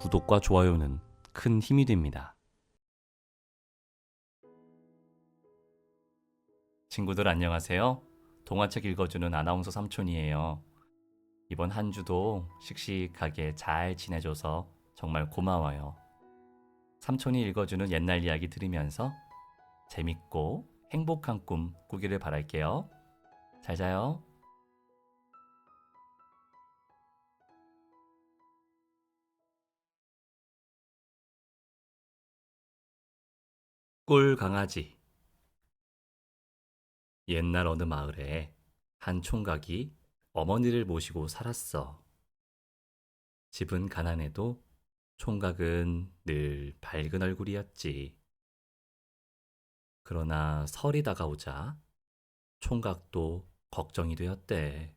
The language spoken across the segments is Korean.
구독과 좋아요는 큰 힘이 됩니다. 친구들 안녕하세요. 동화책 읽어주는 아나운서 삼촌이에요. 이번 한 주도 씩씩하게 잘 지내줘서 정말 고마워요. 삼촌이 읽어주는 옛날 이야기 들으면서 재밌고 행복한 꿈 꾸기를 바랄게요. 잘 자요. 꿀 강아지. 옛날 어느 마을에 한 총각이 어머니를 모시고 살았어. 집은 가난해도 총각은 늘 밝은 얼굴이었지. 그러나 설이 다가오자 총각도 걱정이 되었대.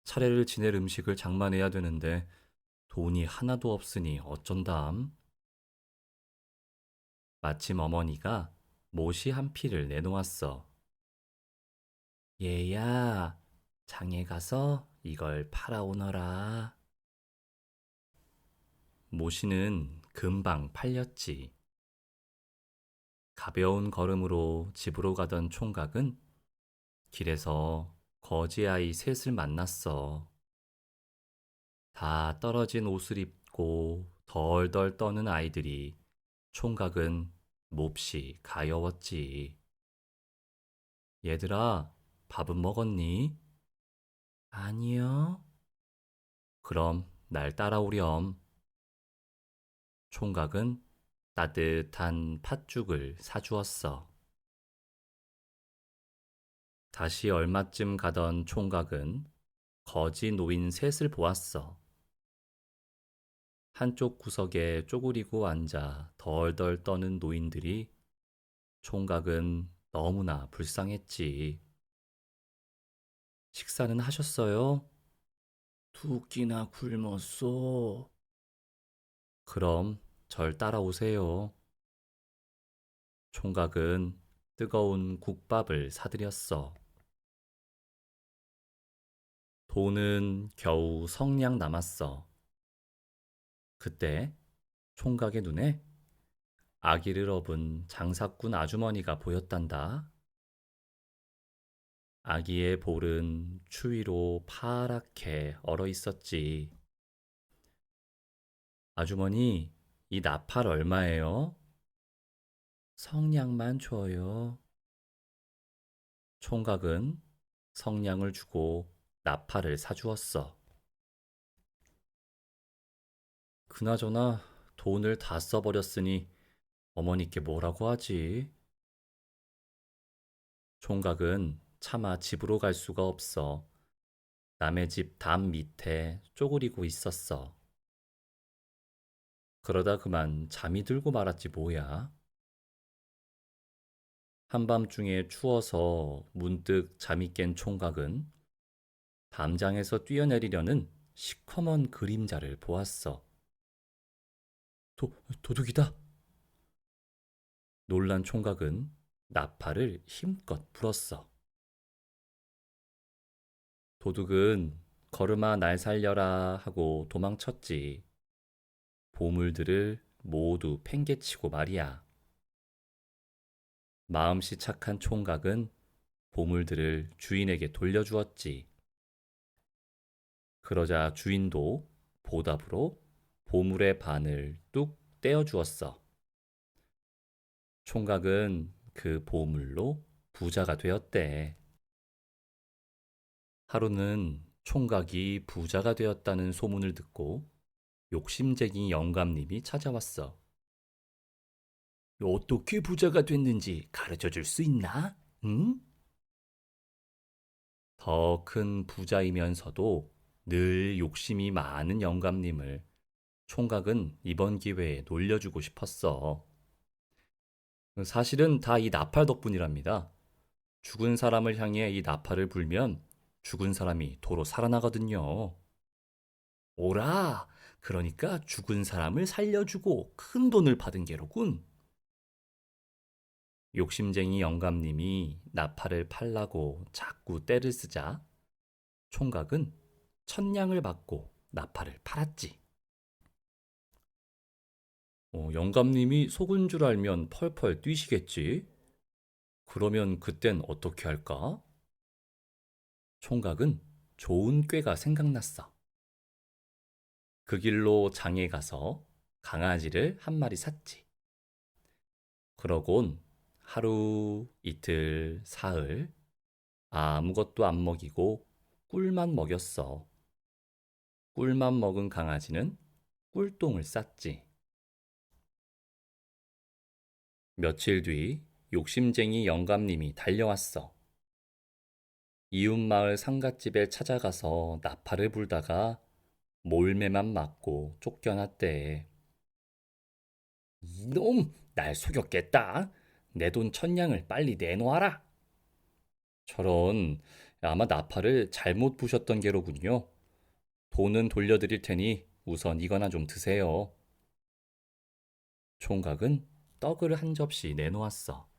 차례를 지낼 음식을 장만해야 되는데 돈이 하나도 없으니 어쩐담? 마침 어머니가 못이 한 필을 내놓았어. 얘야, 장에 가서 이걸 팔아오너라. 모시는 금방 팔렸지. 가벼운 걸음으로 집으로 가던 총각은 길에서 거지아이 셋을 만났어. 다 떨어진 옷을 입고 덜덜 떠는 아이들이 총각은 몹시 가여웠지. 얘들아, 밥은 먹었니? 아니요. 그럼 날 따라오렴. 총각은 따뜻한 팥죽을 사주었어. 다시 얼마쯤 가던 총각은 거지 노인 셋을 보았어. 한쪽 구석에 쪼그리고 앉아 덜덜 떠는 노인들이 총각은 너무나 불쌍했지. 식사는 하셨어요? 두 끼나 굶었소. 그럼 절 따라오세요. 총각은 뜨거운 국밥을 사들였어. 돈은 겨우 성냥 남았어. 그때 총각의 눈에 아기를 업은 장사꾼 아주머니가 보였단다. 아기의 볼은 추위로 파랗게 얼어 있었지. 아주머니, 이 나팔 얼마예요? 성냥만 줘요. 총각은 성냥을 주고 나팔을 사주었어. 그나저나 돈을 다 써버렸으니 어머니께 뭐라고 하지? 총각은 차마 집으로 갈 수가 없어 남의 집 담 밑에 쪼그리고 있었어. 그러다 그만 잠이 들고 말았지 뭐야. 한밤중에 추워서 문득 잠이 깬 총각은 담장에서 뛰어내리려는 시커먼 그림자를 보았어. 도둑이다! 놀란 총각은 나팔을 힘껏 불었어. 도둑은 걸음아 날 살려라 하고 도망쳤지. 보물들을 모두 팽개치고 말이야. 마음씨 착한 총각은 보물들을 주인에게 돌려주었지. 그러자 주인도 보답으로 보물의 반을 뚝 떼어주었어. 총각은 그 보물로 부자가 되었대. 하루는 총각이 부자가 되었다는 소문을 듣고 욕심쟁이 영감님이 찾아왔어. 어떻게 부자가 됐는지 가르쳐 줄 수 있나? 응? 더 큰 부자이면서도 늘 욕심이 많은 영감님을 총각은 이번 기회에 놀려주고 싶었어. 사실은 다 이 나팔 덕분이랍니다. 죽은 사람을 향해 이 나팔을 불면 죽은 사람이 도로 살아나거든요. 오라! 그러니까 죽은 사람을 살려주고 큰 돈을 받은 게로군. 욕심쟁이 영감님이 나팔을 팔라고 자꾸 떼를 쓰자 총각은 천냥을 받고 나팔을 팔았지. 영감님이 속은 줄 알면 펄펄 뛰시겠지? 그러면 그땐 어떻게 할까? 총각은 좋은 꾀가 생각났어. 그 길로 장에 가서 강아지를 한 마리 샀지. 그러곤 하루, 이틀, 사흘 아무것도 안 먹이고 꿀만 먹였어. 꿀만 먹은 강아지는 꿀똥을 쌌지. 며칠 뒤 욕심쟁이 영감님이 달려왔어. 이웃마을 상갓집에 찾아가서 나팔을 불다가 몰매만 맞고 쫓겨났대. 이놈, 날 속였겠다. 내 돈 천냥을 빨리 내놓아라. 저런, 아마 나팔을 잘못 부셨던 게로군요. 돈은 돌려드릴 테니 우선 이거나 좀 드세요. 총각은 떡을 한 접시 내놓았어.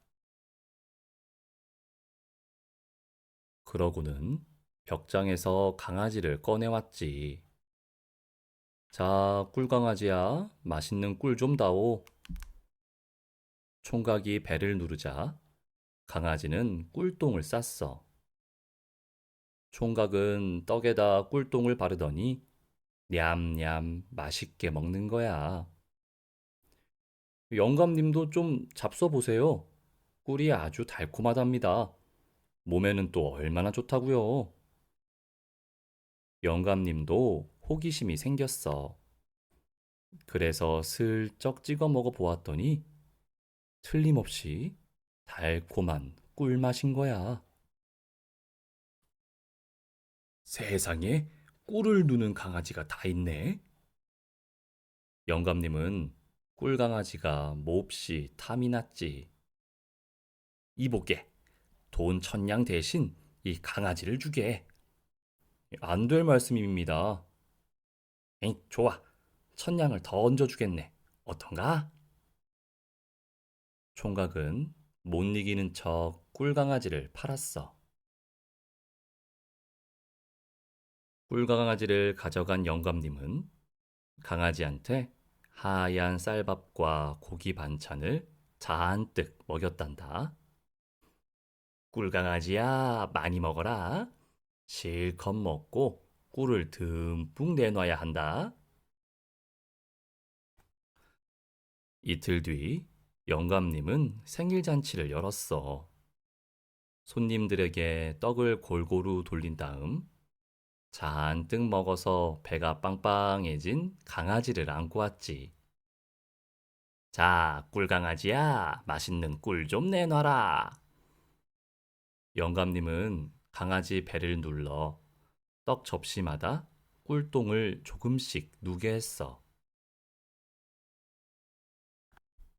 그러고는 벽장에서 강아지를 꺼내왔지. 자, 꿀강아지야, 맛있는 꿀 좀 다오. 총각이 배를 누르자 강아지는 꿀똥을 쌌어. 총각은 떡에다 꿀똥을 바르더니 냠냠 맛있게 먹는 거야. 영감님도 좀 잡숴 보세요. 꿀이 아주 달콤하답니다. 몸에는 또 얼마나 좋다고요. 영감님도 호기심이 생겼어. 그래서 슬쩍 찍어 먹어 보았더니 틀림없이 달콤한 꿀맛인 거야. 세상에 꿀을 누는 강아지가 다 있네. 영감님은 꿀강아지가 몹시 탐이 났지. 이보게, 돈 천냥 대신 이 강아지를 주게. 안 될 말씀입니다. 에이, 좋아. 천냥을 더 얹어주겠네. 어떤가? 총각은 못 이기는 척 꿀강아지를 팔았어. 꿀강아지를 가져간 영감님은 강아지한테 하얀 쌀밥과 고기 반찬을 잔뜩 먹였단다. 꿀강아지야, 많이 먹어라. 실컷 먹고 꿀을 듬뿍 내놔야 한다. 이틀 뒤 영감님은 생일잔치를 열었어. 손님들에게 떡을 골고루 돌린 다음 잔뜩 먹어서 배가 빵빵해진 강아지를 안고 왔지. 자, 꿀강아지야, 맛있는 꿀 좀 내놔라. 영감님은 강아지 배를 눌러 떡 접시마다 꿀똥을 조금씩 누게 했어.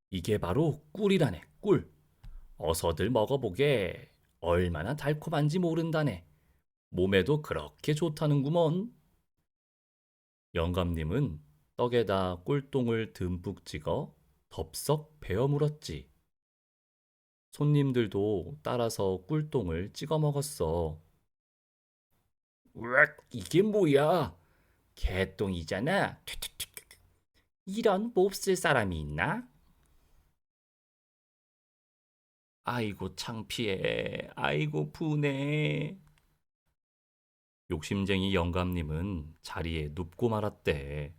이게 바로 꿀이라네, 꿀. 어서들 먹어보게. 얼마나 달콤한지 모른다네. 몸에도 그렇게 좋다는구먼. 영감님은 떡에다 꿀똥을 듬뿍 찍어 덥석 베어 물었지. 손님들도 따라서 꿀똥을 찍어 먹었어. 으악, 이게 뭐야? 개똥이잖아. 튀튀튀. 이런 몹쓸 사람이 있나? 아이고 창피해. 아이고 분해. 욕심쟁이 영감님은 자리에 눕고 말았대.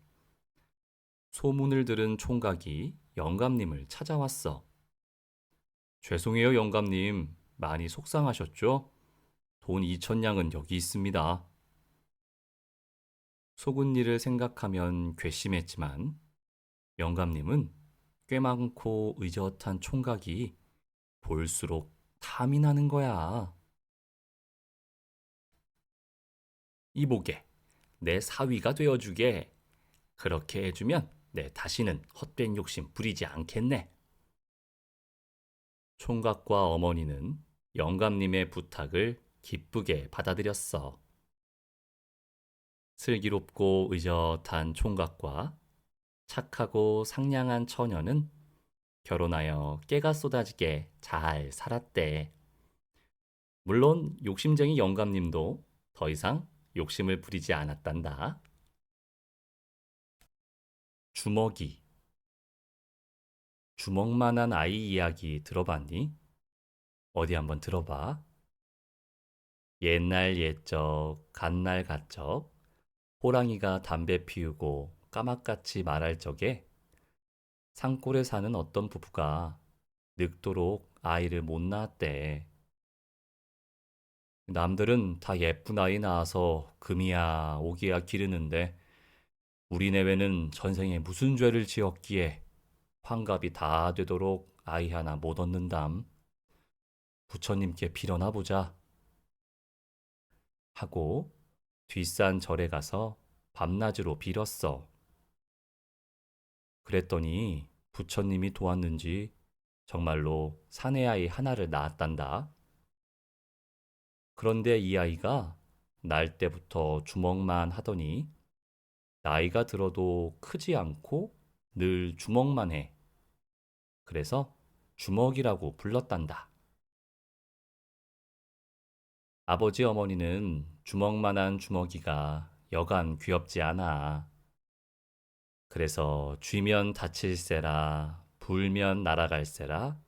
소문을 들은 총각이 영감님을 찾아왔어. 죄송해요, 영감님. 많이 속상하셨죠? 돈 2천냥은 여기 있습니다. 속은 일을 생각하면 괘씸했지만 영감님은 꽤 많고 의젓한 총각이 볼수록 탐이 나는 거야. 이보게, 내 사위가 되어주게. 그렇게 해주면 내 다시는 헛된 욕심 부리지 않겠네. 총각과 어머니는 영감님의 부탁을 기쁘게 받아들였어. 슬기롭고 의젓한 총각과 착하고 상냥한 처녀는 결혼하여 깨가 쏟아지게 잘 살았대. 물론 욕심쟁이 영감님도 더 이상 욕심을 부리지 않았단다. 주먹이 주먹만한 아이 이야기 들어봤니? 어디 한번 들어봐. 옛날 옛적, 갓날 갓적, 호랑이가 담배 피우고 까맣같이 말할 적에 산골에 사는 어떤 부부가 늙도록 아이를 못 낳았대. 남들은 다 예쁜 아이 낳아서 금이야 오기야 기르는데 우리 내외는 전생에 무슨 죄를 지었기에 환갑이 다 되도록 아이 하나 못 얻는담. 부처님께 빌어나 보자 하고 뒷산 절에 가서 밤낮으로 빌었어. 그랬더니 부처님이 도왔는지 정말로 사내 아이 하나를 낳았단다. 그런데 이 아이가 날 때부터 주먹만 하더니 나이가 들어도 크지 않고 늘 주먹만 해. 그래서 주먹이라고 불렀단다. 아버지 어머니는 주먹만한 주먹이가 여간 귀엽지 않아. 그래서 쥐면 다칠세라, 불면 날아갈세라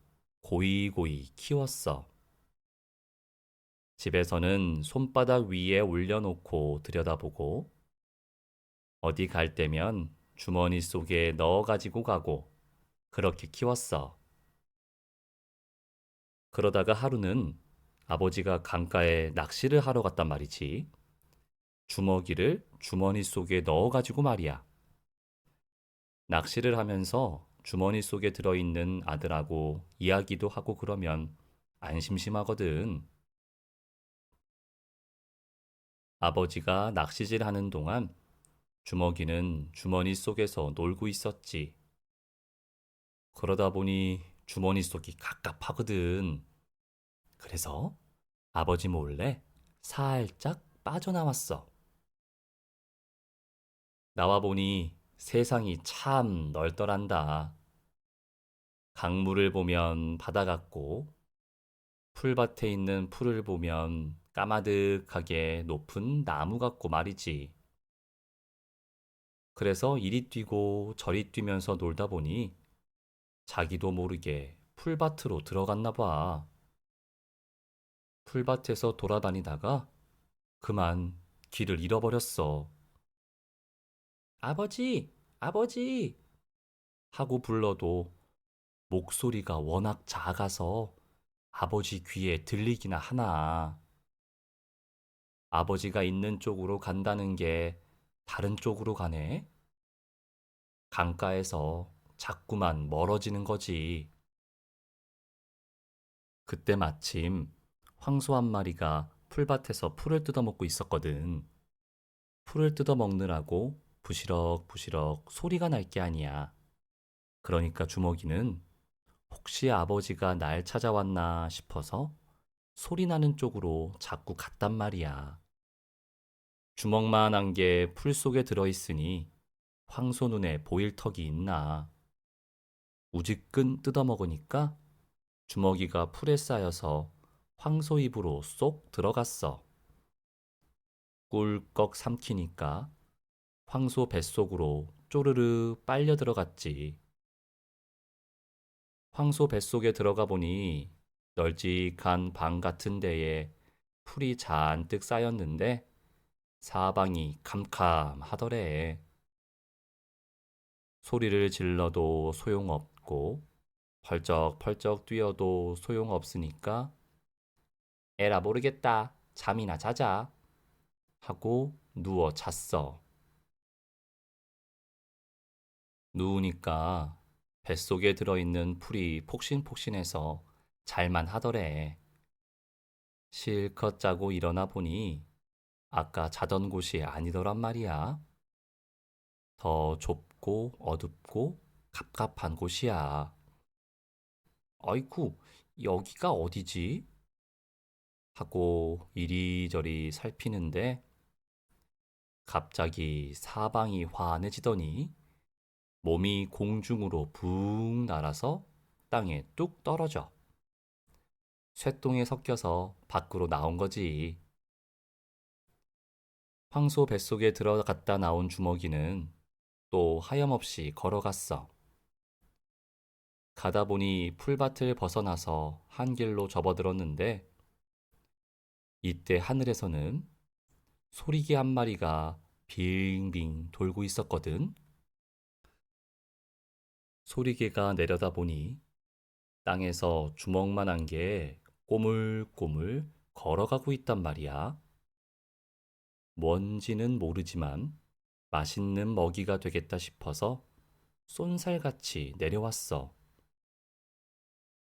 고이고이 키웠어. 집에서는 손바닥 위에 올려놓고 들여다보고 어디 갈 때면 주머니 속에 넣어 가지고 가고 그렇게 키웠어. 그러다가 하루는 아버지가 강가에 낚시를 하러 갔단 말이지. 주먹이를 주머니 속에 넣어 가지고 말이야. 낚시를 하면서 주머니 속에 들어있는 아들하고 이야기도 하고 그러면 안 심심하거든. 아버지가 낚시질 하는 동안 주먹이는 주머니 속에서 놀고 있었지. 그러다 보니 주머니 속이 갑갑하거든. 그래서 아버지 몰래 살짝 빠져나왔어. 나와 보니 세상이 참 넓더란다. 강물을 보면 바다 같고 풀밭에 있는 풀을 보면 까마득하게 높은 나무 같고 말이지. 그래서 이리 뛰고 저리 뛰면서 놀다 보니 자기도 모르게 풀밭으로 들어갔나 봐. 풀밭에서 돌아다니다가 그만 길을 잃어버렸어. 아버지, 아버지! 하고 불러도 목소리가 워낙 작아서 아버지 귀에 들리기나 하나. 아버지가 있는 쪽으로 간다는 게 다른 쪽으로 가네? 강가에서 자꾸만 멀어지는 거지. 그때 마침 황소 한 마리가 풀밭에서 풀을 뜯어먹고 있었거든. 풀을 뜯어먹느라고 부시럭부시럭 소리가 날 게 아니야. 그러니까 주먹이는 혹시 아버지가 날 찾아왔나 싶어서 소리 나는 쪽으로 자꾸 갔단 말이야. 주먹만 한 게 풀 속에 들어있으니 황소 눈에 보일 턱이 있나. 우지끈 뜯어먹으니까 주먹이가 풀에 쌓여서 황소 입으로 쏙 들어갔어. 꿀꺽 삼키니까 황소 뱃속으로 쪼르르 빨려 들어갔지. 황소 뱃속에 들어가 보니 널찍한 방 같은 데에 풀이 잔뜩 쌓였는데 사방이 캄캄하더래. 소리를 질러도 소용없고 펄쩍펄쩍 뛰어도 소용없으니까 에라 모르겠다. 잠이나 자자. 하고 누워 잤어. 누우니까 뱃속에 들어있는 풀이 폭신폭신해서 잘만 하더래. 실컷 자고 일어나 보니 아까 자던 곳이 아니더란 말이야. 더 좁고 어둡고 갑갑한 곳이야. 아이쿠, 여기가 어디지? 하고 이리저리 살피는데 갑자기 사방이 환해지더니 몸이 공중으로 붕 날아서 땅에 뚝 떨어져. 쇠똥에 섞여서 밖으로 나온 거지. 황소 뱃속에 들어갔다 나온 주먹이는 또 하염없이 걸어갔어. 가다 보니 풀밭을 벗어나서 한 길로 접어들었는데 이때 하늘에서는 소리개 한 마리가 빙빙 돌고 있었거든. 소리개가 내려다보니 땅에서 주먹만한 게 꼬물꼬물 걸어가고 있단 말이야. 뭔지는 모르지만 맛있는 먹이가 되겠다 싶어서 쏜살같이 내려왔어.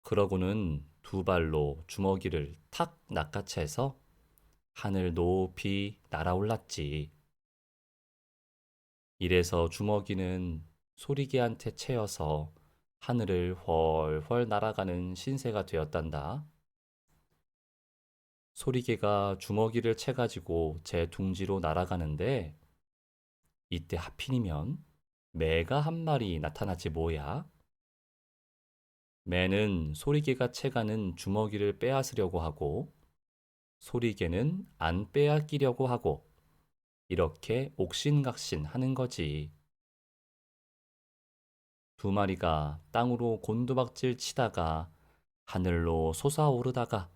그러고는 두 발로 주먹이를 탁 낚아채서 하늘 높이 날아올랐지. 이래서 주먹이는 소리개한테 채여서 하늘을 훨훨 날아가는 신세가 되었단다. 소리개가 주먹이를 채가지고 제 둥지로 날아가는데 이때 하필이면 매가 한 마리 나타났지 뭐야. 매는 소리개가 채가는 주먹이를 빼앗으려고 하고 소리개는 안 빼앗기려고 하고 이렇게 옥신각신 하는 거지. 두 마리가 땅으로 곤두박질 치다가 하늘로 솟아오르다가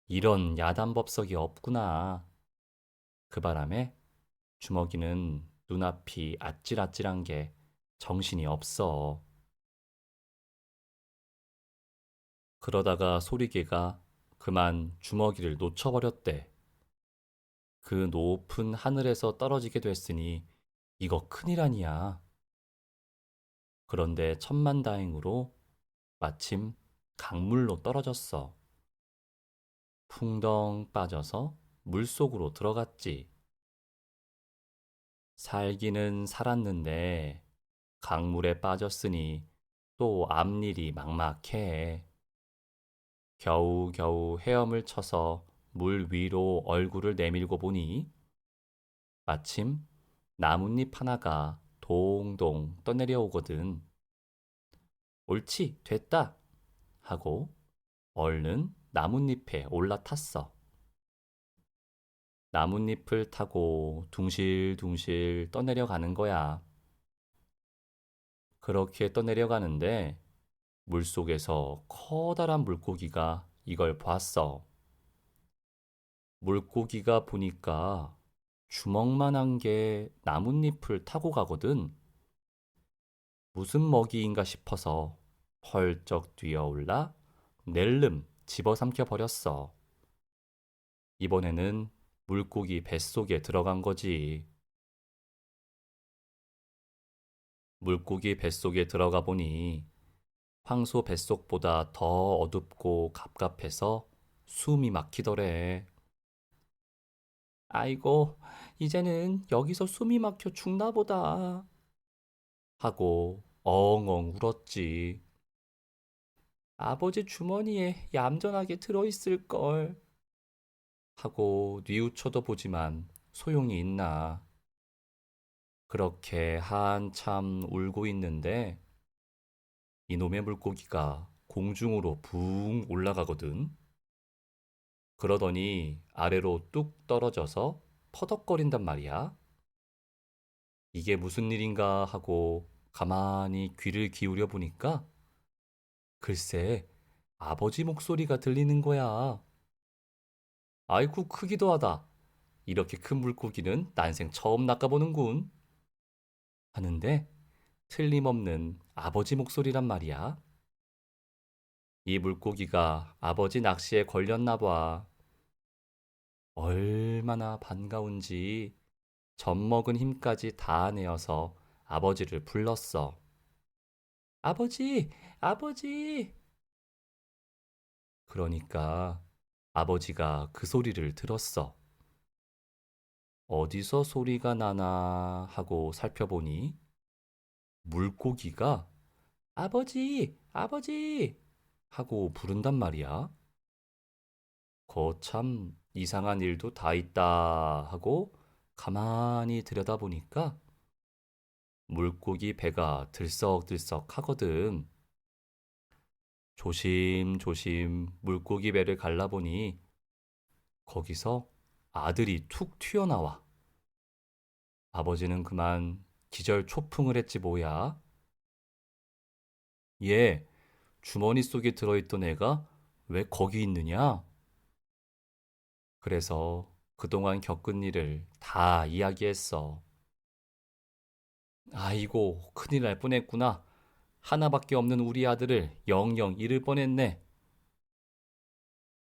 이런 야단법석이 없구나. 그 바람에 주먹이는 눈앞이 아찔아찔한 게 정신이 없어. 그러다가 소리개가 그만 주먹이를 놓쳐버렸대. 그 높은 하늘에서 떨어지게 됐으니 이거 큰일 아니야. 그런데 천만다행으로 마침 강물로 떨어졌어. 풍덩 빠져서 물속으로 들어갔지. 살기는 살았는데 강물에 빠졌으니 또 앞일이 막막해. 겨우겨우 헤엄을 쳐서 물 위로 얼굴을 내밀고 보니 마침 나뭇잎 하나가 동동 떠내려 오거든. 옳지, 됐다! 하고 얼른 나뭇잎에 올라탔어. 나뭇잎을 타고 둥실둥실 떠내려 가는 거야. 그렇게 떠내려 가는데 물속에서 커다란 물고기가 이걸 봤어. 물고기가 보니까 주먹만한 게 나뭇잎을 타고 가거든. 무슨 먹이인가 싶어서 펄쩍 뛰어올라 낼름 집어삼켜 버렸어. 이번에는 물고기 뱃속에 들어간 거지. 물고기 뱃속에 들어가 보니 황소 뱃속보다 더 어둡고 갑갑해서 숨이 막히더래. 아이고, 이제는 여기서 숨이 막혀 죽나 보다. 하고 엉엉 울었지. 아버지 주머니에 얌전하게 들어있을 걸. 하고 뉘우쳐도 보지만 소용이 있나. 그렇게 한참 울고 있는데 이놈의 물고기가 공중으로 붕 올라가거든. 그러더니 아래로 뚝 떨어져서 퍼덕거린단 말이야. 이게 무슨 일인가 하고 가만히 귀를 기울여 보니까 글쎄 아버지 목소리가 들리는 거야. 아이쿠 크기도 하다. 이렇게 큰 물고기는 난생 처음 낚아보는군. 하는데 틀림없는 아버지 목소리란 말이야. 이 물고기가 아버지 낚시에 걸렸나 봐. 얼마나 반가운지 젖먹은 힘까지 다 내어서 아버지를 불렀어. 아버지, 아버지! 그러니까 아버지가 그 소리를 들었어. 어디서 소리가 나나 하고 살펴보니 물고기가 아버지, 아버지! 하고 부른단 말이야. 거참 이상한 일도 다 있다 하고 가만히 들여다보니까 물고기 배가 들썩들썩 하거든. 조심조심 물고기 배를 갈라보니 거기서 아들이 툭 튀어나와. 아버지는 그만 기절 초풍을 했지 뭐야. 얘, 주머니 속에 들어있던 애가 왜 거기 있느냐? 그래서 그동안 겪은 일을 다 이야기했어. 아이고, 큰일 날 뻔했구나. 하나밖에 없는 우리 아들을 영영 잃을 뻔했네.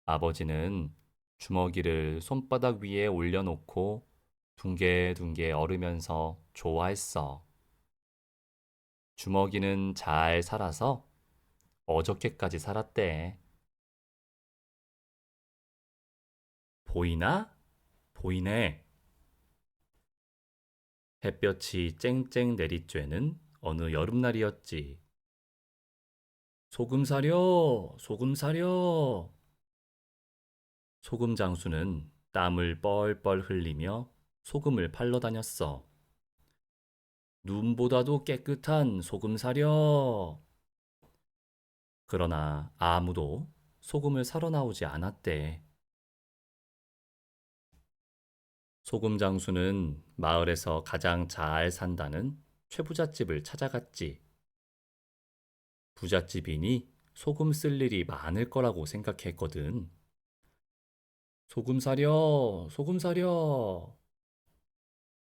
아버지는 주먹이를 손바닥 위에 올려놓고 둥게둥게 얼으면서 좋아했어. 주먹이는 잘 살아서 어저께까지 살았대. 보이나? 보이네. 햇볕이 쨍쨍 내리쬐는 어느 여름날이었지. 소금 사려, 소금 사려. 소금 장수는 땀을 뻘뻘 흘리며 소금을 팔러 다녔어. 눈보다도 깨끗한 소금 사려. 그러나 아무도 소금을 사러 나오지 않았대. 소금 장수는 마을에서 가장 잘 산다는 최부잣집을 찾아갔지. 부잣집이니 소금 쓸 일이 많을 거라고 생각했거든. 소금 사려, 소금 사려.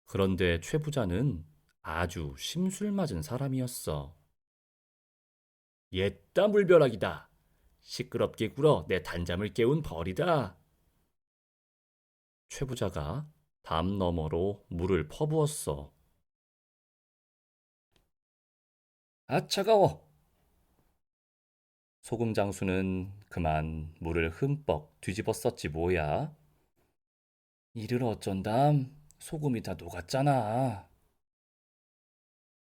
그런데 최부자는 아주 심술 맞은 사람이었어. 옛다 물벼락이다. 시끄럽게 굴어 내 단잠을 깨운 벌이다. 최부자가 담 너머로 물을 퍼부었어. 아, 차가워. 소금 장수는 그만 물을 흠뻑 뒤집어 썼지 뭐야. 이를 어쩐담. 소금이 다 녹았잖아.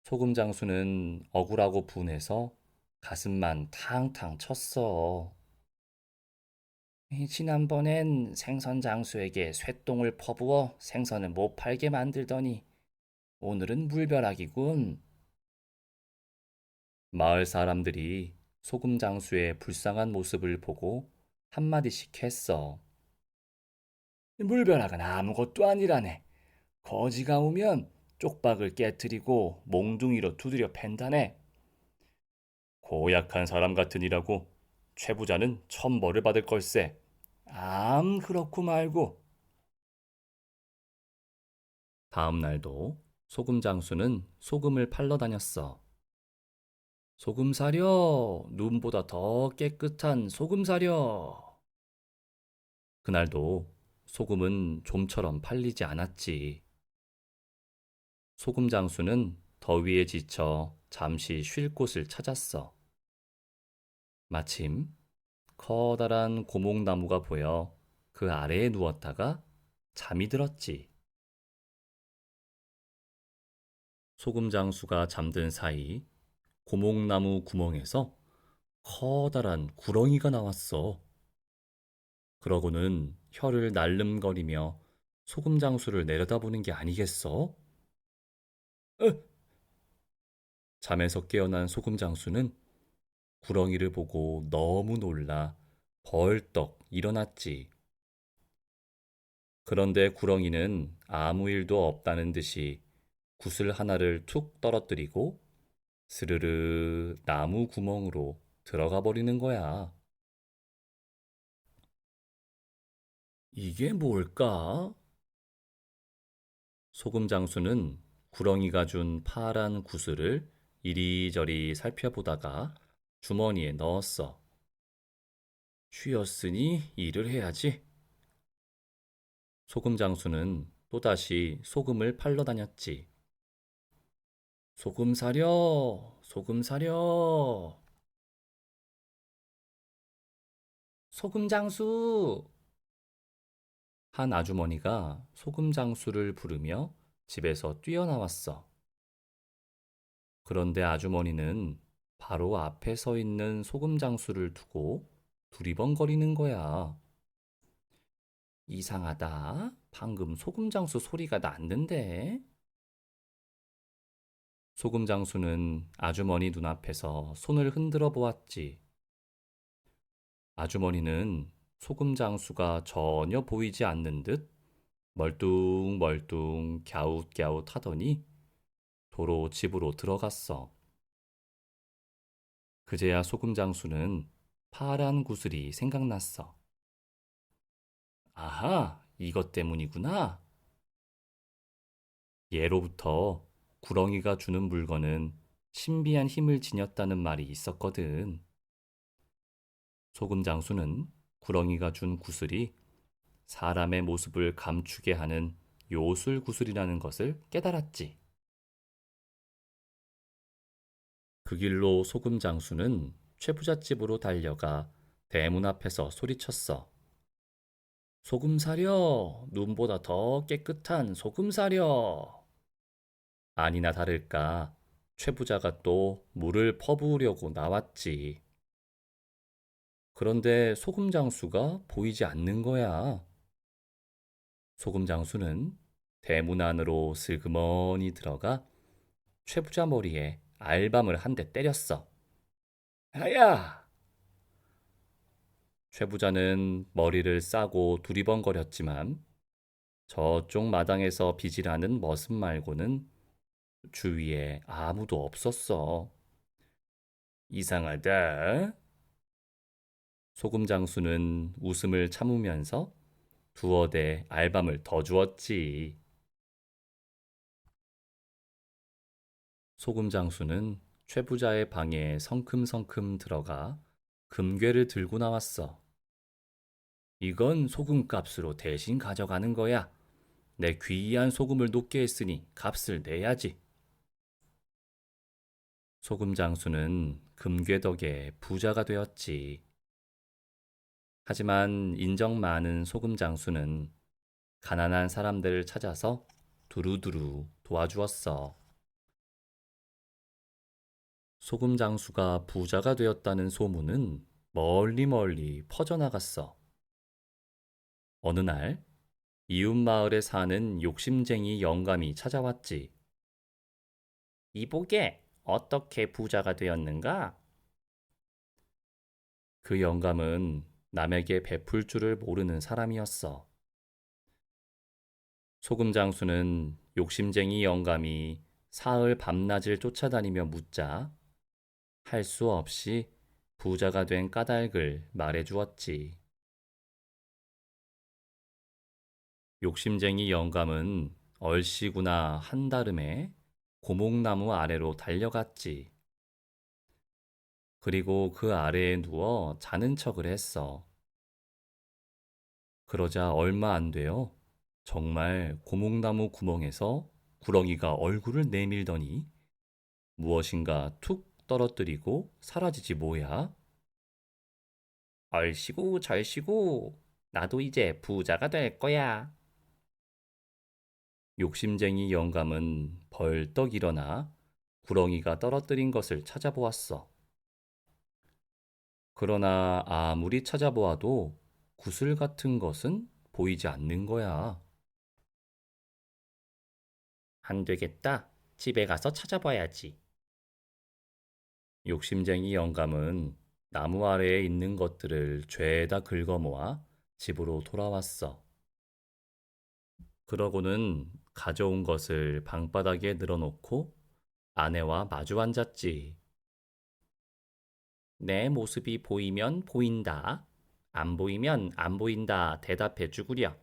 소금 장수는 억울하고 분해서 가슴만 탕탕 쳤어. 지난번엔 생선 장수에게 쇠똥을 퍼부어 생선을 못 팔게 만들더니 오늘은 물벼락이군. 마을 사람들이 소금 장수의 불쌍한 모습을 보고 한마디씩 했어. 물벼락은 아무것도 아니라네. 거지가 오면 쪽박을 깨뜨리고 몽둥이로 두드려 팬다네. 고약한 사람 같으니라고 최부자는 천벌을 받을 걸세. 그렇고 말고. 다음 날도 소금 장수는 소금을 팔러 다녔어. 소금 사려, 눈보다 더 깨끗한 소금 사려. 그날도 소금은 좀처럼 팔리지 않았지. 소금 장수는 더위에 지쳐 잠시 쉴 곳을 찾았어. 마침 커다란 고목나무가 보여 그 아래에 누웠다가 잠이 들었지. 소금 장수가 잠든 사이 고목나무 구멍에서 커다란 구렁이가 나왔어. 그러고는 혀를 날름거리며 소금 장수를 내려다보는 게 아니겠어? 으! 잠에서 깨어난 소금 장수는 구렁이를 보고 너무 놀라 벌떡 일어났지. 그런데 구렁이는 아무 일도 없다는 듯이 굿을 하나를 툭 떨어뜨리고 스르르 나무 구멍으로 들어가 버리는 거야. 이게 뭘까? 소금 장수는 구렁이가 준 파란 구슬을 이리저리 살펴보다가 주머니에 넣었어. 쉬었으니 일을 해야지. 소금 장수는 또다시 소금을 팔러 다녔지. 소금 사려, 소금 사려. 소금 장수! 한 아주머니가 소금 장수를 부르며 집에서 뛰어나왔어. 그런데 아주머니는 바로 앞에 서 있는 소금 장수를 두고 두리번거리는 거야. 이상하다. 방금 소금 장수 소리가 났는데? 소금 장수는 아주머니 눈앞에서 손을 흔들어 보았지. 아주머니는 소금 장수가 전혀 보이지 않는 듯 멀뚱멀뚱 갸웃갸웃 하더니 도로 집으로 들어갔어. 그제야 소금 장수는 파란 구슬이 생각났어. 아하, 이것 때문이구나. 예로부터 구렁이가 주는 물건은 신비한 힘을 지녔다는 말이 있었거든. 소금 장수는 구렁이가 준 구슬이 사람의 모습을 감추게 하는 요술 구슬이라는 것을 깨달았지. 그 길로 소금 장수는 최부잣집으로 달려가 대문 앞에서 소리쳤어. 소금 사려! 눈보다 더 깨끗한 소금 사려! 아니나 다를까, 최부자가 또 물을 퍼부으려고 나왔지. 그런데 소금 장수가 보이지 않는 거야. 소금 장수는 대문 안으로 슬그머니 들어가 최부자 머리에 알밤을 한 대 때렸어. 아야! 최부자는 머리를 싸고 두리번거렸지만 저쪽 마당에서 비질하는 머슴 말고는 주위에 아무도 없었어. 이상하다. 소금 장수는 웃음을 참으면서 두어 대 알밤을 더 주었지. 소금 장수는 최부자의 방에 성큼성큼 들어가 금괴를 들고 나왔어. 이건 소금값으로 대신 가져가는 거야. 내 귀한 소금을 녹게 했으니 값을 내야지. 소금 장수는 금괴 덕에 부자가 되었지. 하지만 인정 많은 소금 장수는 가난한 사람들을 찾아서 두루두루 도와주었어. 소금 장수가 부자가 되었다는 소문은 멀리 멀리 퍼져나갔어. 어느 날 이웃 마을에 사는 욕심쟁이 영감이 찾아왔지. 이보게 어떻게 부자가 되었는가? 그 영감은 남에게 베풀 줄을 모르는 사람이었어. 소금 장수는 욕심쟁이 영감이 사흘 밤낮을 쫓아다니며 묻자 할 수 없이 부자가 된 까닭을 말해 주었지. 욕심쟁이 영감은 얼씨구나 한다름에 고목나무 아래로 달려갔지. 그리고 그 아래에 누워 자는 척을 했어. 그러자 얼마 안 되어 정말 고목나무 구멍에서 구렁이가 얼굴을 내밀더니 무엇인가 툭 떨어뜨리고 사라지지 뭐야? 얼씨구 절씨구 나도 이제 부자가 될 거야. 욕심쟁이 영감은 벌떡 일어나 구렁이가 떨어뜨린 것을 찾아보았어. 그러나 아무리 찾아보아도 구슬 같은 것은 보이지 않는 거야. 안 되겠다. 집에 가서 찾아봐야지. 욕심쟁이 영감은 나무 아래에 있는 것들을 죄다 긁어 모아 집으로 돌아왔어. 그러고는 가져온 것을 방바닥에 늘어놓고 아내와 마주 앉았지. 내 모습이 보이면 보인다. 안 보이면 안 보인다. 대답해 주구려.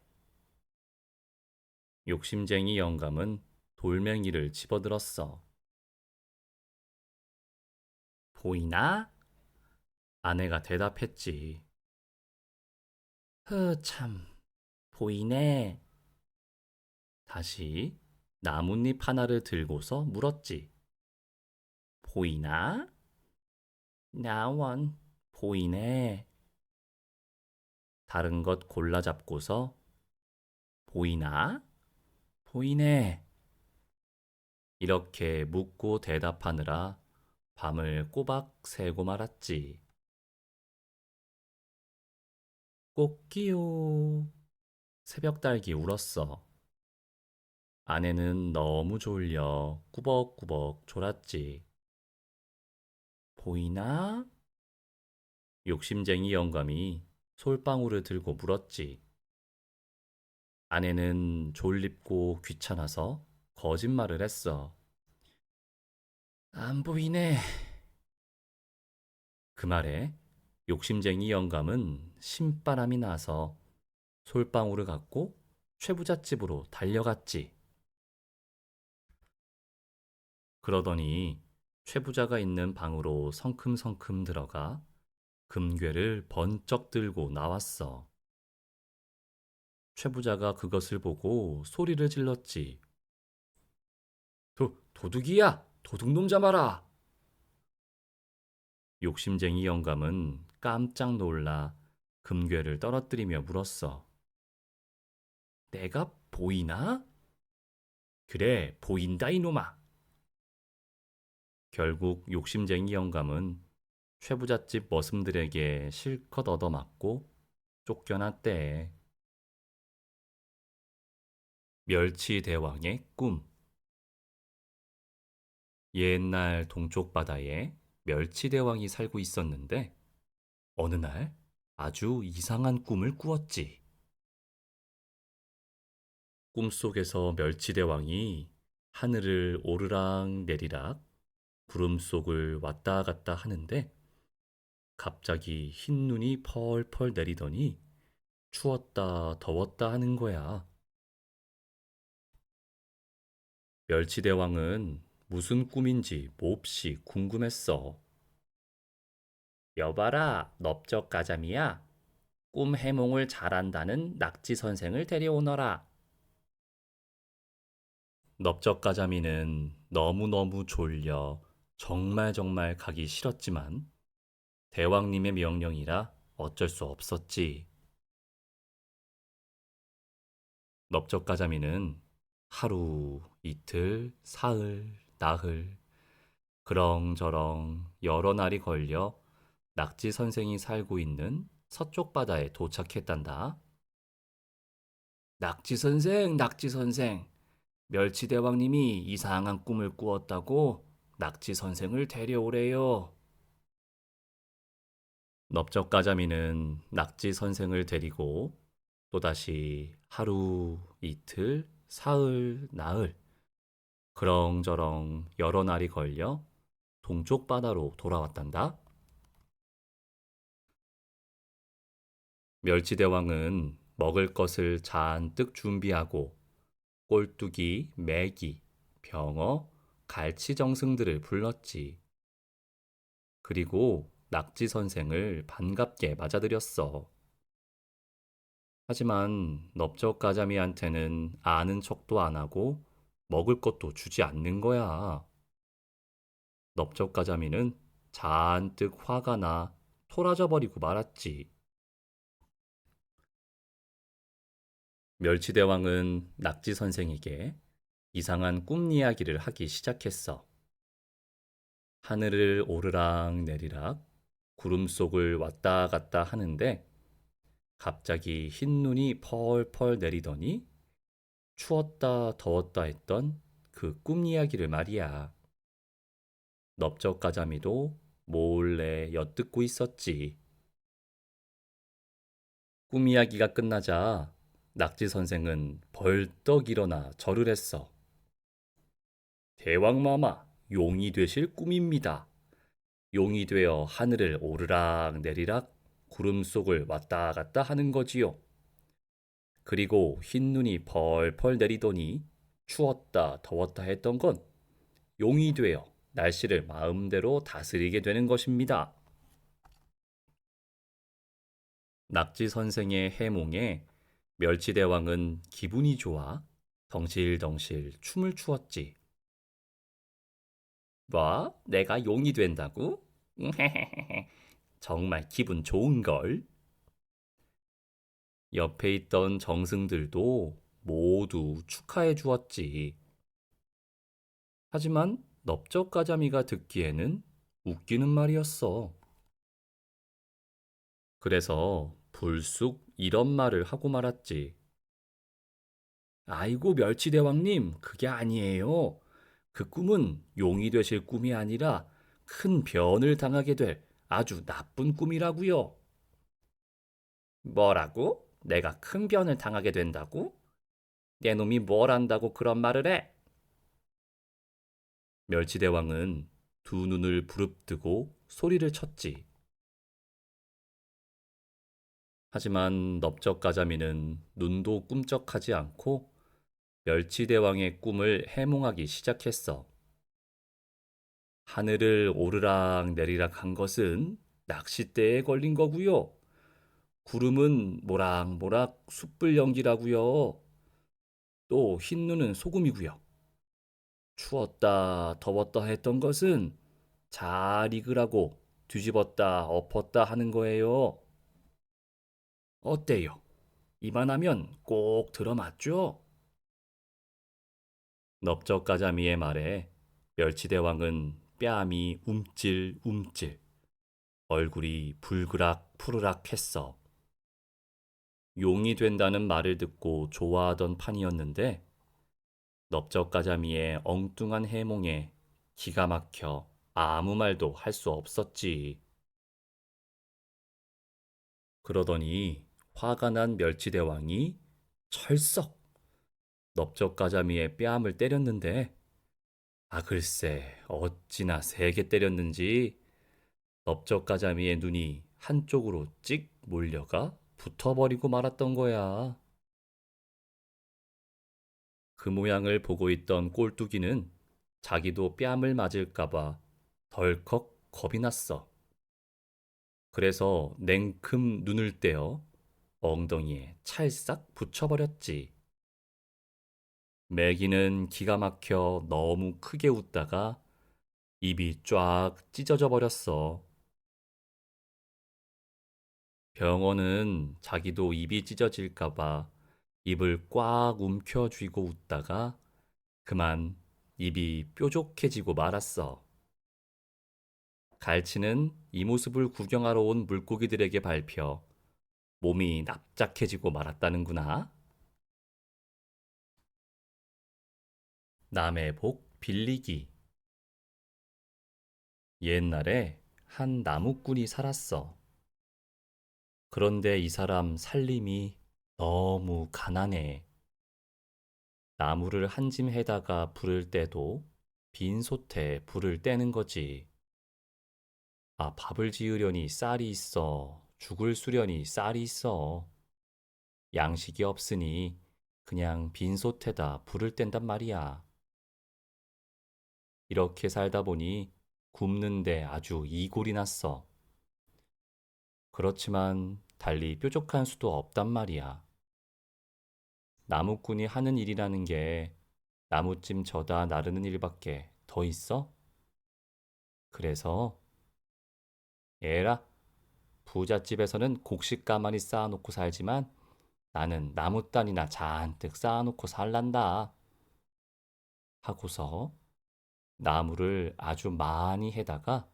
욕심쟁이 영감은 돌멩이를 집어들었어. 보이나? 아내가 대답했지. 참, 보이네. 다시 나뭇잎 하나를 들고서 물었지. 보이나? 나원, 보이네. 다른 것 골라 잡고서 보이나? 보이네. 이렇게 묻고 대답하느라 밤을 꼬박 새고 말았지. 꽃기요. 새벽달기 울었어. 아내는 너무 졸려 꾸벅꾸벅 졸았지. 보이나? 욕심쟁이 영감이 솔방울을 들고 물었지. 아내는 졸립고 귀찮아서 거짓말을 했어. 안 보이네. 그 말에 욕심쟁이 영감은 신바람이 나서 솔방울을 갖고 최부자 집으로 달려갔지. 그러더니 최부자가 있는 방으로 성큼성큼 들어가 금괴를 번쩍 들고 나왔어. 최부자가 그것을 보고 소리를 질렀지. 도둑이야! 도둑놈 잡아라! 욕심쟁이 영감은 깜짝 놀라 금괴를 떨어뜨리며 물었어. 내가 보이나? 그래, 보인다 이놈아. 결국 욕심쟁이 영감은 최부잣집 머슴들에게 실컷 얻어맞고 쫓겨났대. 멸치대왕의 꿈. 옛날 동쪽 바다에 멸치대왕이 살고 있었는데 어느 날 아주 이상한 꿈을 꾸었지. 꿈속에서 멸치대왕이 하늘을 오르락 내리락 구름 속을 왔다 갔다 하는데 갑자기 흰 눈이 펄펄 내리더니 추웠다 더웠다 하는 거야. 멸치대왕은 무슨 꿈인지 몹시 궁금했어. 여봐라, 넓적가자미야. 꿈 해몽을 잘한다는 낙지 선생을 데려오너라. 넓적가자미는 너무너무 졸려 정말 가기 싫었지만 대왕님의 명령이라 어쩔 수 없었지. 넓적가자미는 하루, 이틀, 사흘, 나흘, 그렁저렁 여러 날이 걸려 낙지 선생이 살고 있는 서쪽 바다에 도착했단다. 낙지 선생, 멸치대왕님이 이상한 꿈을 꾸었다고 낙지 선생을 데려오래요. 넓적가자미는 낙지 선생을 데리고 또다시 하루, 이틀, 사흘, 나흘, 그렁저렁 여러 날이 걸려 동쪽 바다로 돌아왔단다. 멸치대왕은 먹을 것을 잔뜩 준비하고 꼴뚜기, 메기, 병어, 갈치정승들을 불렀지. 그리고 낙지 선생을 반갑게 맞아들였어. 하지만 넓적가자미한테는 아는 척도 안 하고 먹을 것도 주지 않는 거야. 넓적가자미는 잔뜩 화가 나 토라져 버리고 말았지. 멸치대왕은 낙지 선생에게 이상한 꿈 이야기를 하기 시작했어. 하늘을 오르락 내리락 구름 속을 왔다 갔다 하는데 갑자기 흰 눈이 펄펄 내리더니 추웠다 더웠다 했던 그 꿈 이야기를 말이야. 넓적가자미도 몰래 엿듣고 있었지. 꿈 이야기가 끝나자 낙지 선생은 벌떡 일어나 절을 했어. 대왕마마, 용이 되실 꿈입니다. 용이 되어 하늘을 오르락 내리락 구름 속을 왔다 갔다 하는 거지요. 그리고 흰 눈이 펄펄 내리더니 추웠다 더웠다 했던 건 용이 되어 날씨를 마음대로 다스리게 되는 것입니다. 낙지 선생의 해몽에 멸치대왕은 기분이 좋아 덩실덩실 춤을 추었지. 뭐? 내가 용이 된다고? 정말 기분 좋은걸? 옆에 있던 정승들도 모두 축하해 주었지. 하지만 넓적가자미가 듣기에는 웃기는 말이었어. 그래서 불쑥 이런 말을 하고 말았지. 아이고, 멸치대왕님, 그게 아니에요. 그 꿈은 용이 되실 꿈이 아니라 큰 변을 당하게 될 아주 나쁜 꿈이라고요. 뭐라고? 내가 큰 변을 당하게 된다고? 내 놈이 뭘 안다고 그런 말을 해? 멸치대왕은 두 눈을 부릅뜨고 소리를 쳤지. 하지만 넓적가자미는 눈도 꿈쩍하지 않고 멸치대왕의 꿈을 해몽하기 시작했어. 하늘을 오르락 내리락 한 것은 낚싯대에 걸린 거고요. 구름은 모락모락 숯불 연기라고요. 또 흰눈은 소금이고요. 추웠다 더웠다 했던 것은 잘 익으라고 뒤집었다 엎었다 하는 거예요. 어때요? 이만하면 꼭 들어맞죠? 넓적가자미의 말에 멸치대왕은 뺨이 움찔움찔, 얼굴이 불그락 푸르락 했어. 용이 된다는 말을 듣고 좋아하던 판이었는데 넓적가자미의 엉뚱한 해몽에 기가 막혀 아무 말도 할 수 없었지. 그러더니 화가 난 멸치대왕이 철썩 넓적가자미의 뺨을 때렸는데 글쎄 어찌나 세게 때렸는지 넓적가자미의 눈이 한쪽으로 찍 몰려가 붙어버리고 말았던 거야. 그 모양을 보고 있던 꼴뚜기는 자기도 뺨을 맞을까봐 덜컥 겁이 났어. 그래서 냉큼 눈을 떼어 엉덩이에 찰싹 붙여버렸지. 매기는 기가 막혀 너무 크게 웃다가 입이 쫙 찢어져 버렸어. 병원은 자기도 입이 찢어질까봐 입을 꽉 움켜쥐고 웃다가 그만 입이 뾰족해지고 말았어. 갈치는 이 모습을 구경하러 온 물고기들에게 밟혀 몸이 납작해지고 말았다는구나. 남의 복 빌리기. 옛날에 한 나무꾼이 살았어. 그런데 이 사람 살림이 너무 가난해. 나무를 한 짐 해다가 부를 때도 빈솥에 불을 떼는 거지. 밥을 지으려니 쌀이 있어. 죽을 수려니 쌀이 있어. 양식이 없으니 그냥 빈솥에다 불을 뗀단 말이야. 이렇게 살다 보니 굽는데 아주 이골이 났어. 그렇지만 달리 뾰족한 수도 없단 말이야. 나무꾼이 하는 일이라는 게 나무찜 져다 나르는 일밖에 더 있어? 그래서 에라, 부잣집에서는 곡식 가만히 쌓아놓고 살지만 나는 나무단이나 잔뜩 쌓아놓고 살란다. 하고서 나무를 아주 많이 해다가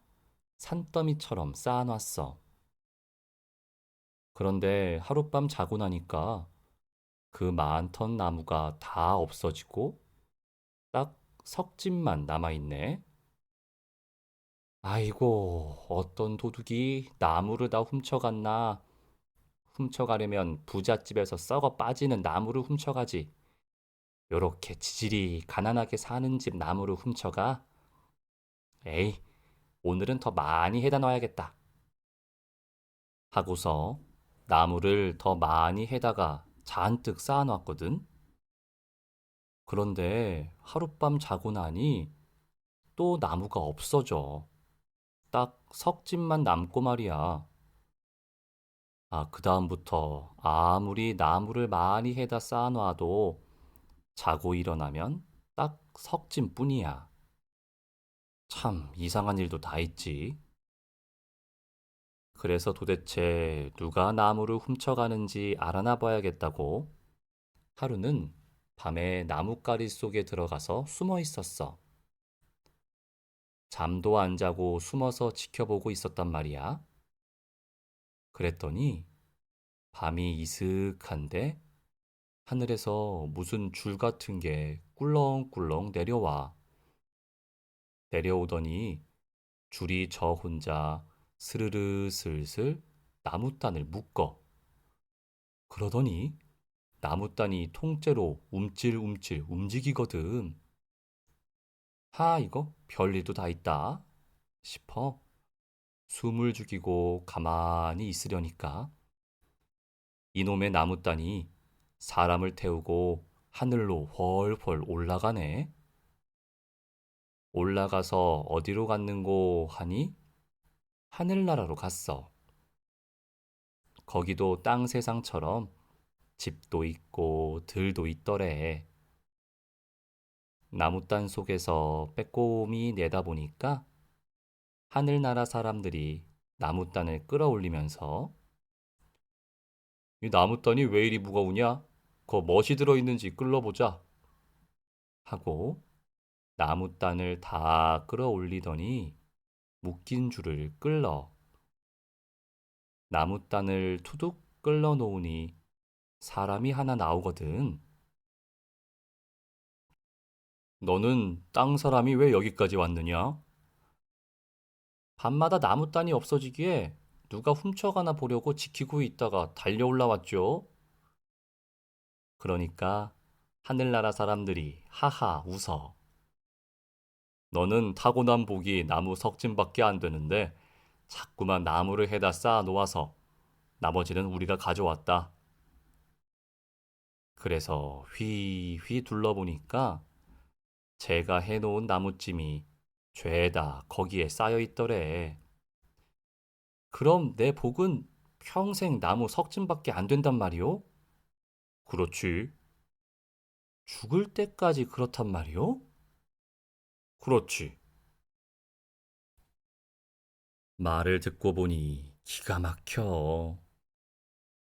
산더미처럼 쌓아놨어. 그런데 하룻밤 자고 나니까 그 많던 나무가 다 없어지고 딱 석집만 남아있네. 아이고, 어떤 도둑이 나무를 다 훔쳐갔나. 훔쳐가려면 부잣집에서 썩어 빠지는 나무를 훔쳐가지. 요렇게 지질이 가난하게 사는 집 나무를 훔쳐가? 에이, 오늘은 더 많이 해다 놔야겠다. 하고서 나무를 더 많이 해다가 잔뜩 쌓아놨거든. 그런데 하룻밤 자고 나니 또 나무가 없어져. 딱 석집만 남고 말이야. 그다음부터 아무리 나무를 많이 해다 쌓아놔도 자고 일어나면 딱 석짐뿐이야. 참 이상한 일도 다 있지. 그래서 도대체 누가 나무를 훔쳐가는지 알아나 봐야겠다고 하루는 밤에 나뭇가리 속에 들어가서 숨어 있었어. 잠도 안 자고 숨어서 지켜보고 있었단 말이야. 그랬더니 밤이 이슥한데 하늘에서 무슨 줄 같은 게 꿀렁꿀렁 내려와. 내려오더니 줄이 저 혼자 스르르 슬슬 나무단을 묶어. 그러더니 나무단이 통째로 움찔움찔 움직이거든. 이거 별일도 다 있다 싶어 숨을 죽이고 가만히 있으려니까 이놈의 나무단이 사람을 태우고 하늘로 훨훨 올라가네. 올라가서 어디로 갔는고 하니 하늘나라로 갔어. 거기도 땅 세상처럼 집도 있고 들도 있더래. 나무단 속에서 빼꼼히 내다보니까 하늘나라 사람들이 나무단을 끌어올리면서 이 나무단이 왜 이리 무거우냐? 거 멋이 들어있는지 끌러보자 하고 나무단을 다 끌어올리더니 묶인 줄을 끌러 나무단을 투둑 끌러 놓으니 사람이 하나 나오거든. 너는 땅 사람이 왜 여기까지 왔느냐? 밤마다 나무단이 없어지기에 누가 훔쳐가나 보려고 지키고 있다가 달려 올라왔죠. 그러니까 하늘나라 사람들이 하하 웃어. 너는 타고난 복이 나무 석진밖에 안 되는데 자꾸만 나무를 해다 쌓아 놓아서 나머지는 우리가 가져왔다. 그래서 휘휘 둘러보니까 제가 해놓은 나무찜이 죄다 거기에 쌓여 있더래. 그럼 내 복은 평생 나무 석진밖에 안 된단 말이오? 그렇지. 죽을 때까지 그렇단 말이오? 그렇지. 말을 듣고 보니 기가 막혀.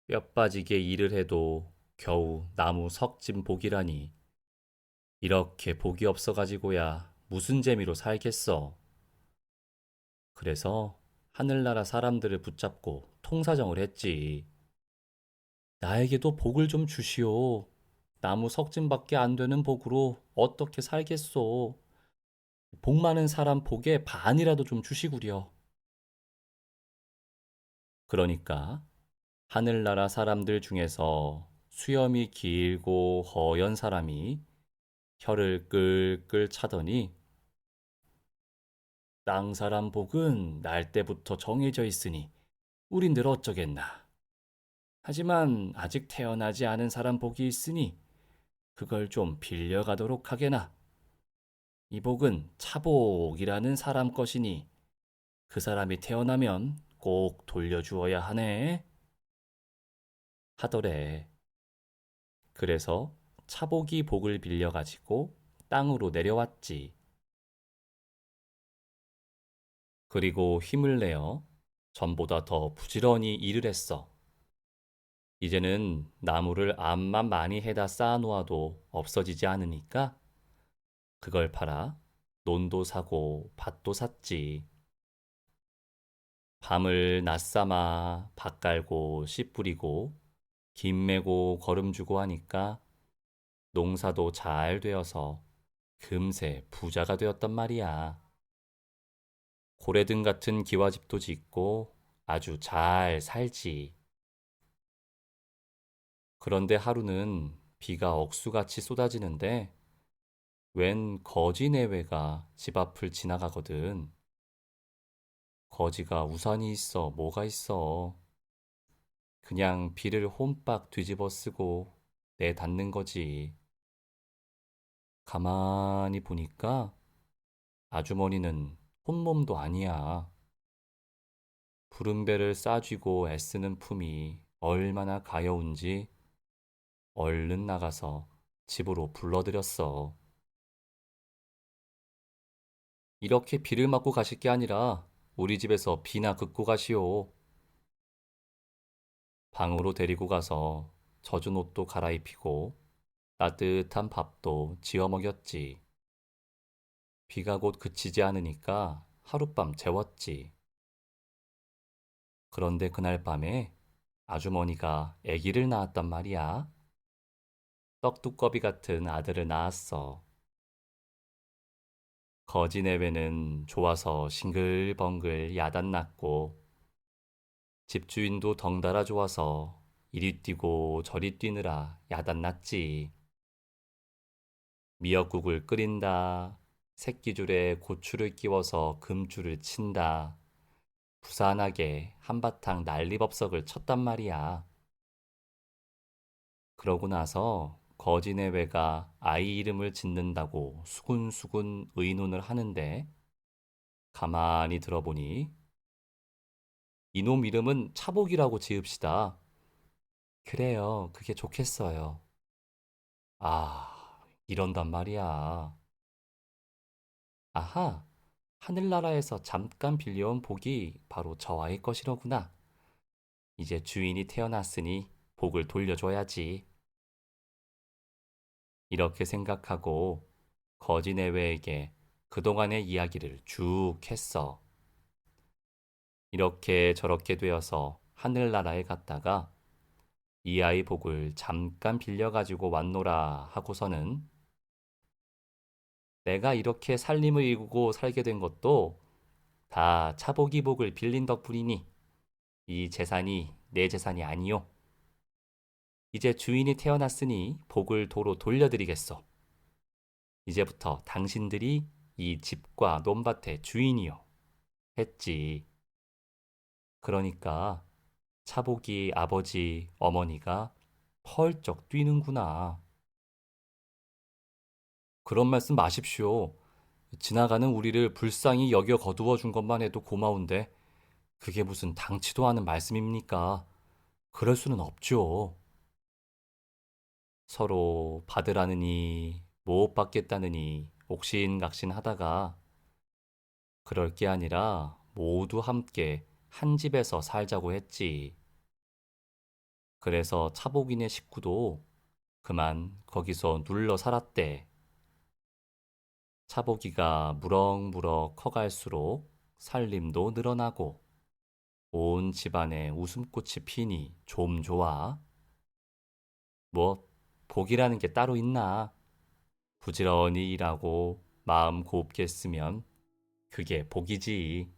뼈 빠지게 일을 해도 겨우 나무 석진 복이라니. 이렇게 복이 없어가지고야 무슨 재미로 살겠어. 그래서 하늘나라 사람들을 붙잡고 통사정을 했지. 나에게도 복을 좀 주시오. 나무 석진밖에 안 되는 복으로 어떻게 살겠소. 복 많은 사람 복의 반이라도 좀 주시구려. 그러니까 하늘나라 사람들 중에서 수염이 길고 허연 사람이 혀를 끌끌 차더니 땅 사람 복은 날 때부터 정해져 있으니 우린 늘 어쩌겠나. 하지만 아직 태어나지 않은 사람 복이 있으니 그걸 좀 빌려가도록 하게나. 이 복은 차복이라는 사람 것이니 그 사람이 태어나면 꼭 돌려주어야 하네. 하더래. 그래서 차복이 복을 빌려가지고 땅으로 내려왔지. 그리고 힘을 내어 전보다 더 부지런히 일을 했어. 이제는 나무를 암만 많이 해다 쌓아놓아도 없어지지 않으니까 그걸 팔아 논도 사고 밭도 샀지. 밤을 낮삼아 밭 갈고 씨 뿌리고 김 메고 거름 주고 하니까 농사도 잘 되어서 금세 부자가 되었단 말이야. 고래등 같은 기와집도 짓고 아주 잘 살지. 그런데 하루는 비가 억수같이 쏟아지는데 웬 거지 내외가 집 앞을 지나가거든. 거지가 우산이 있어 뭐가 있어. 그냥 비를 홈빡 뒤집어 쓰고 내닫는 거지. 가만히 보니까 아주머니는 혼몸도 아니야. 푸른 배를 싸쥐고 애쓰는 품이 얼마나 가여운지 얼른 나가서 집으로 불러들였어. 이렇게 비를 맞고 가실 게 아니라 우리 집에서 비나 긋고 가시오. 방으로 데리고 가서 젖은 옷도 갈아입히고 따뜻한 밥도 지어 먹였지. 비가 곧 그치지 않으니까 하룻밤 재웠지. 그런데 그날 밤에 아주머니가 아기를 낳았단 말이야. 떡두꺼비 같은 아들을 낳았어. 거지 내외는 좋아서 싱글벙글 야단났고 집주인도 덩달아 좋아서 이리 뛰고 저리 뛰느라 야단났지. 미역국을 끓인다. 새끼줄에 고추를 끼워서 금줄을 친다. 부산하게 한바탕 난리법석을 쳤단 말이야. 그러고 나서 거지네외가 아이 이름을 짓는다고 수군수군 의논을 하는데 가만히 들어보니 이놈 이름은 차복이라고 지읍시다. 그래요. 그게 좋겠어요. 아, 이런단 말이야. 아하, 하늘나라에서 잠깐 빌려온 복이 바로 저와의 것이로구나. 이제 주인이 태어났으니 복을 돌려줘야지. 이렇게 생각하고 거지네외에게 그동안의 이야기를 쭉 했어. 이렇게 저렇게 되어서 하늘나라에 갔다가 이 아이 복을 잠깐 빌려가지고 왔노라 하고서는 내가 이렇게 살림을 이루고 살게 된 것도 다 차복이 복을 빌린 덕분이니 이 재산이 내 재산이 아니요. 이제 주인이 태어났으니 복을 도로 돌려드리겠소. 이제부터 당신들이 이 집과 논밭의 주인이요. 했지. 그러니까 차복이 아버지, 어머니가 펄쩍 뛰는구나. 그런 말씀 마십시오. 지나가는 우리를 불쌍히 여겨 거두어 준 것만 해도 고마운데 그게 무슨 당치도 않은 말씀입니까? 그럴 수는 없죠. 서로 받으라느니 못 받겠다느니 옥신각신 하다가 그럴 게 아니라 모두 함께 한 집에서 살자고 했지. 그래서 차복인의 식구도 그만 거기서 눌러 살았대. 차복이가 무럭무럭 커갈수록 살림도 늘어나고 온 집안에 웃음꽃이 피니 좀 좋아. 뭐 복이라는 게 따로 있나? 부지런히 일하고 마음 곱게 쓰면 그게 복이지.